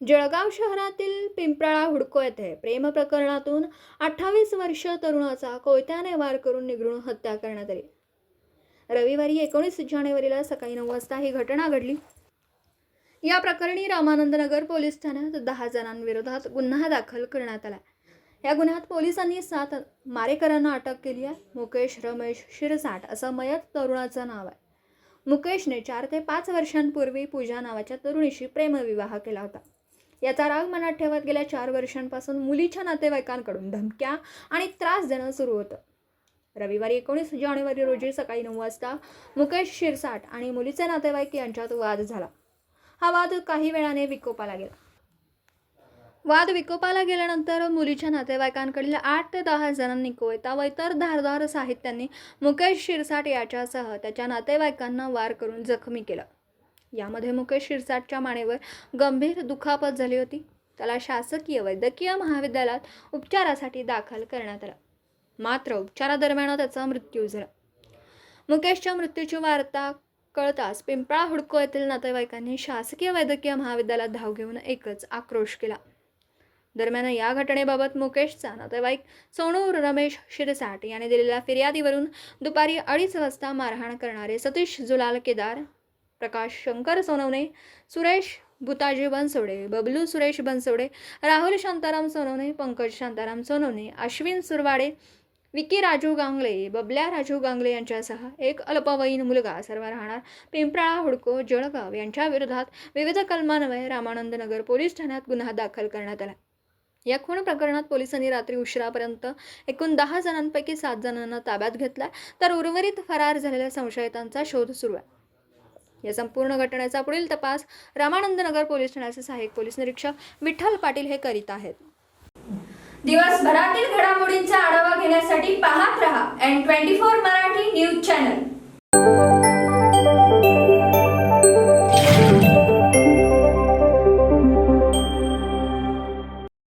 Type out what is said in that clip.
जळगाव शहरातील पिंपळा हुडको येथे प्रेम प्रकरणातून 28 वर्षीय तरुणाचा कोयत्याने वार करून निगळून हत्या करण्यात आली। रविवारी 19 जानेवारीला सकाळी 9 वाजता ही घटना घडली। या प्रकरणी रामानंदनगर पोलीस ठाण्यात 10 जणांविरोधात गुन्हा दाखल करण्यात आला। या गुन्ह्यात पोलिसांनी 7 मारेकरांना अटक केली आहे। मुकेश रमेश शिरसाट असं मयत तरुणाचं नाव आहे। मुकेशने 4 ते 5 वर्षांपूर्वी पूजा नावाच्या तरुणीशी प्रेमविवाह केला होता। याचा राग मनात ठेवत गेल्या 4 वर्षांपासून मुलीच्या नातेवाईकांकडून धमक्या आणि त्रास देणं सुरू होतं। रविवारी 19 जानेवारी रोजी सकाळी 9 वाजता मुकेश शिरसाट आणि मुलीचे नातेवाईक यांच्यात वाद झाला। हा वाद काही वेळाने विकोपाला गेला। वाद विकोपाला गेल्यानंतर मुलीच्या नातेवाईकांकडील 8 ते 10 जणांनी कोयता व इतर धारदार साहित्यांनी मुकेश शिरसाट याच्यासह त्याच्या नातेवाईकांना वार करून जखमी केलं। यामध्ये मुकेश शिरसाटच्या मानेवर गंभीर दुखापत झाली होती। त्याला शासकीय वैद्यकीय महाविद्यालयात उपचारासाठी दाखल करण्यात आलं, मात्र उपचारादरम्यान त्याचा मृत्यू झाला। मुकेशच्या मृत्यूची वार्ता कळताच पिंपळा हुडको येथील नातेवाईकांनी शासकीय वैद्यकीय महाविद्यालयात धाव घेऊन एकच आक्रोश केला। दरम्यान या घटनेबाबत मुकेशचा नातेवाईक सोनू रमेश शिरसाट याने दिलेल्या फिर्यादीवरून दुपारी 2:30 वाजता मारहाण करणारे सतीश जुलाल केदार, प्रकाश शंकर सोनवणे, सुरेश भूताजी बनसोडे, बबलू सुरेश बनसोडे, राहुल शांताराम सोनवणे, पंकज शांताराम सोनवणे, अश्विन सुरवाडे, विकी राजू गांगले, बबल्या राजू गांगले यांच्यासह एक अल्पवयीन मुलगा सर्व राहणार पिंपळा हुडको जळगाव यांच्या विरोधात विविध कलमान्वये रामानंदनगर पोलीस ठाण्यात गुन्हा दाखल करण्यात आला। या खून प्रकरणात पोलिसांनी रात्री उशिरापर्यंत एकूण 10 जणांपैकी 7 जणांना ताब्यात घेतला, तर उर्वरित फरार झालेल्या संशयितांचा शोध सुरू आहे। या संपूर्ण घटनेचा पुढील तपास रामानंदनगर पोलीस ठाण्याचे सहाय्यक पोलीस निरीक्षक विठ्ठल पाटील हे करीत आहेत। दिवसभरातील घडामोडींचा आढावा घेण्यासाठी पाहत रहा N24 मराठी।